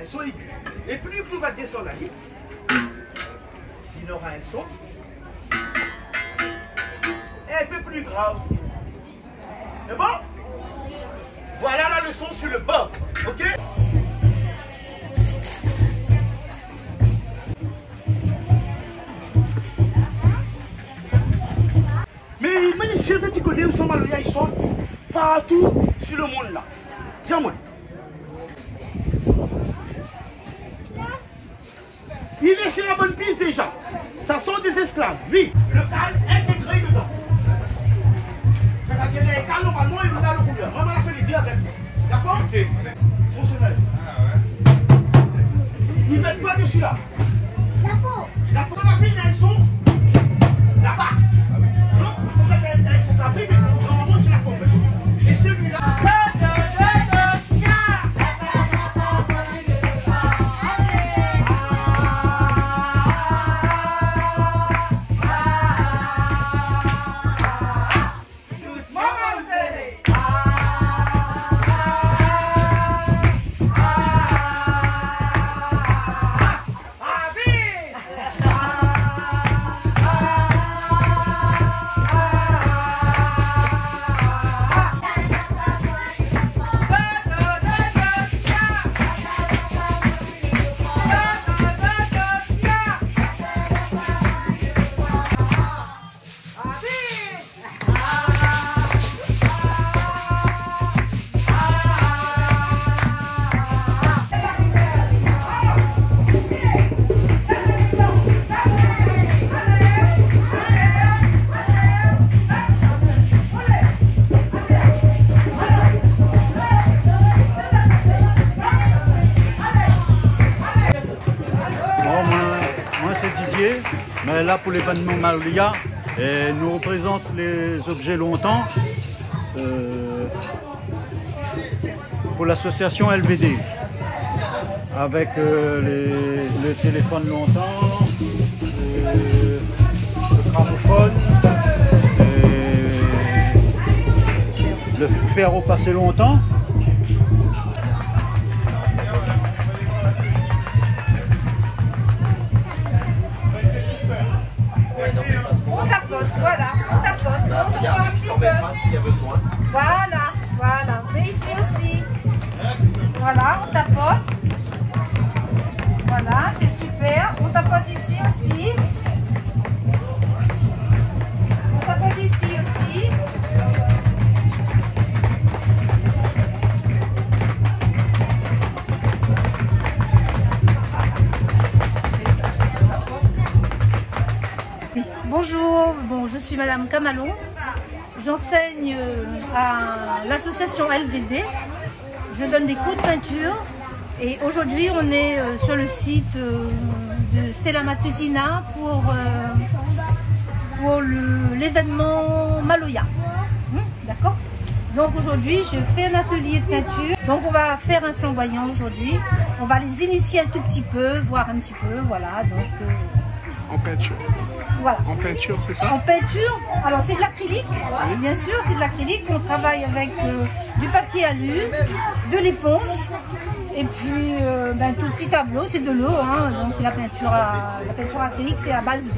un son aigu. Et plus que l'on va descendre la ligne, il aura un son un peu plus grave. C'est bon? Voilà la leçon sur le bas. Ok? Mais les choses qui connaissent où sont Maloya, ils sont partout sur le monde là. Tiens-moi. Il est sur la bonne piste déjà. Ça sont des esclaves. Oui, le cal intégré dedans. C'est-à-dire les cales normalement ils nous donnent le couleur. Maman a fait les deux avec nous. D'accord? Fonctionnaire. Ils ne mettent pas dessus là. La peau. La peau de la ville, elles sont la basse. Donc, il faut mettre elles sont la ville, mais normalement c'est la pompe. Et celui-là. Mais là pour l'événement Maloya, nous représente les objets longtemps pour l'association LVD avec le téléphone longtemps, le gramophone, le fer au passé longtemps. Voilà, on tapote, on voit un petit peu. S'il y a besoin. Voilà, voilà. Mais ici aussi. Voilà, on tapote. Voilà, c'est super. On tapote ici aussi. On tapote ici aussi. Bonjour, bon, je suis Madame Camalon, j'enseigne à l'association LVD, je donne des cours de peinture et aujourd'hui on est sur le site de Stella Matutina pour l'événement Maloya. D'accord? Donc aujourd'hui je fais un atelier de peinture, donc on va faire un flamboyant aujourd'hui, on va les initier un tout petit peu, voir un petit peu, voilà. Donc, en peinture. Voilà. En peinture, c'est ça? En peinture, alors c'est de l'acrylique, oui. Bien sûr, c'est de l'acrylique. On travaille avec du papier alu, de l'éponge, et puis tout petit tableau, c'est de l'eau. Hein, donc la peinture acrylique, c'est à base d'eau.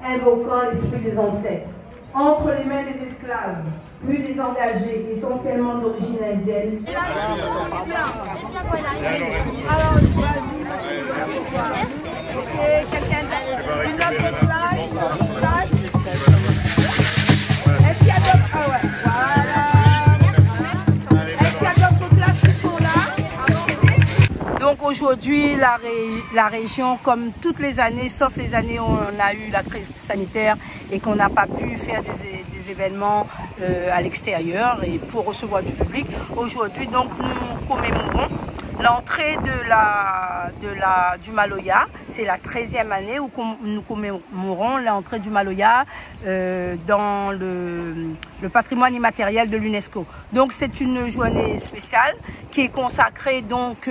Invoquant l'esprit des ancêtres. Entre les mains des esclaves, plus désengagés, essentiellement d'origine indienne. Alors, ok, quelqu'un une autre place. Est-ce qu'il y a d'autres? Ah ouais, voilà. Est-ce qu'il y a d'autres classes qui sont là? Donc aujourd'hui, la région, comme toutes les années, sauf les années où on a eu la crise sanitaire et qu'on n'a pas pu faire des événements à l'extérieur et pour recevoir du public, aujourd'hui donc nous commémorons l'entrée du Maloya. C'est la 13e année où nous commémorons l'entrée du Maloya dans le patrimoine immatériel de l'UNESCO. Donc c'est une journée spéciale qui est consacrée donc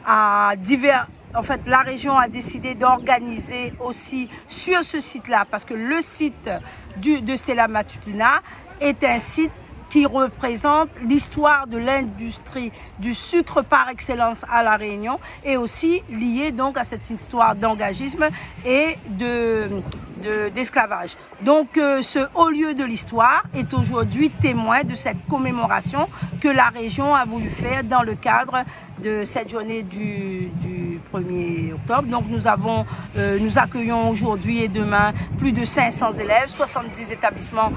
à divers en fait, la région a décidé d'organiser aussi sur ce site-là, parce que le site de Stella Matutina est un site qui représente l'histoire de l'industrie du sucre par excellence à La Réunion, et aussi lié donc à cette histoire d'engagisme et d'esclavage. Donc ce haut lieu de l'histoire est aujourd'hui témoin de cette commémoration que la région a voulu faire dans le cadre de cette journée du 1er octobre. Donc nous accueillons aujourd'hui et demain plus de 500 élèves, 70 établissements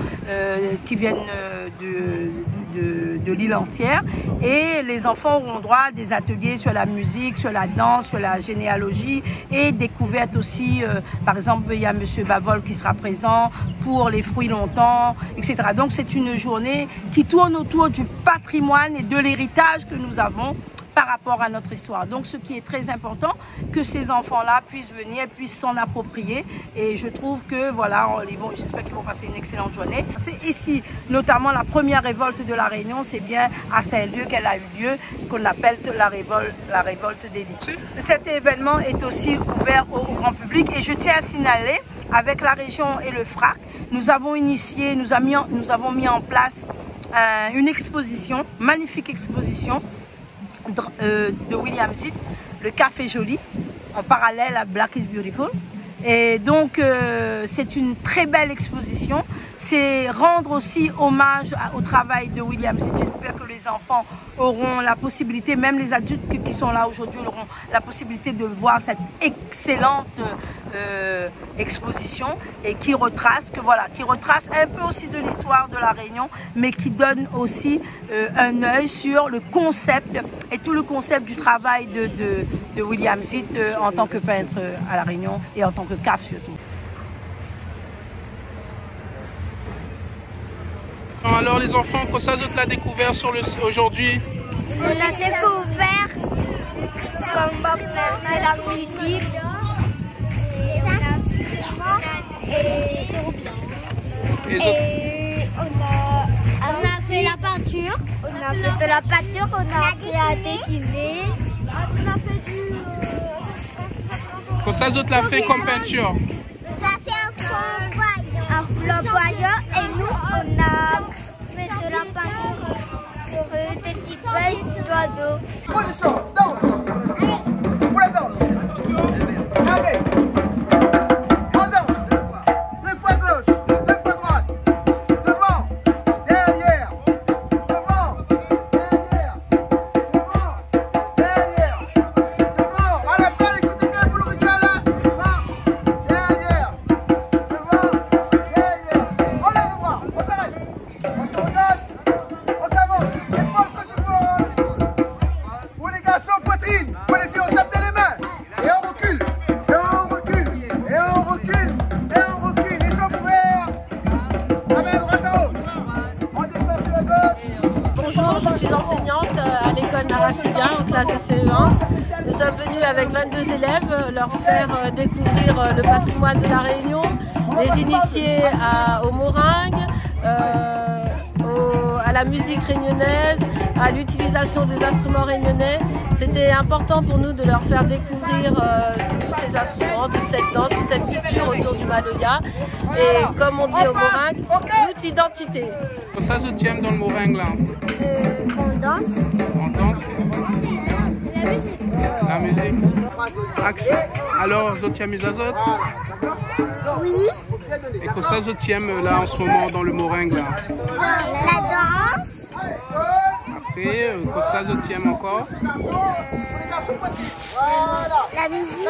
qui viennent de l'île entière, et les enfants auront droit à des ateliers sur la musique, sur la danse, sur la généalogie, et découvertes aussi, par exemple il y a monsieur Bavol qui sera présent pour les fruits longtemps, etc. Donc c'est une journée qui tourne autour du patrimoine et de l'héritage que nous avons par rapport à notre histoire. Donc ce qui est très important, que ces enfants-là puissent venir, puissent s'en approprier, et je trouve que voilà, j'espère qu'ils vont passer une excellente journée. C'est ici, notamment la première révolte de La Réunion, c'est bien à Saint-Lieu qu'elle a eu lieu, qu'on appelle la révolte des lits. Cet événement est aussi ouvert au grand public, et je tiens à signaler, avec la région et le FRAC, nous avons initié, nous avons mis en place une exposition, magnifique exposition, de William Zitt, le Café Joli, en parallèle à Black is Beautiful. Et donc c'est une très belle exposition. C'est rendre aussi hommage au travail de William Zitt. J'espère que les enfants auront la possibilité, même les adultes qui sont là aujourd'hui auront la possibilité de voir cette excellente exposition, et qui retrace un peu aussi de l'histoire de La Réunion, mais qui donne aussi un œil sur le concept et tout le concept du travail de William Zitt en tant que peintre à La Réunion, et en tant que CAF surtout. Alors les enfants, quoi ça vous l'a découvert aujourd'hui? On a découvert comme la musique, les instruments et on a fait la peinture. On a fait de la peinture, on a appris à dessiner. On a fait du... Quoi ça vous l'a fait comme peinture? Ça fait un flamboyant, et nous on a fait de la peinture sur des petites feuilles d'oiseaux. Position, danse. Pour la danse. Allez. On danse. 2 fois gauche, 2 fois droite. Devant, derrière. Devant, derrière. Devant, derrière. Devant. À la fin, écoutez bien pour le rituel là. Devant, derrière. Devant, derrière. On lève le bras, on s'arrête. On se redonne. On s'avance. Épaule contre épaule. Pour les garçons, poitrine. Pour les filles, on tape dans les mains. Et on recule. Et on recule. Et on recule. Et on recule. Les jambes ouvertes. La main droite en haut. On descend sur la gauche. Bonjour, je suis enseignante à l'école Naraciga en classe de CE1. Nous sommes venus avec 22 élèves leur faire découvrir le patrimoine de La Réunion, les initier aux meringues, à la musique réunionnaise, à l'utilisation des instruments réunionnais. C'était important pour nous de leur faire découvrir tous ces instruments, toute cette danse, toute cette culture autour du Maloya. Et comme on dit au meringue, toute identité. Quoi ça vous aime dans le meringue là? On danse. On danse? La musique. Action. Alors, vous aimez les autres? Oui. Et quoi ça vous aime là en ce moment dans le meringue là? La danse. Après, quoi ça vous aime encore? La musique.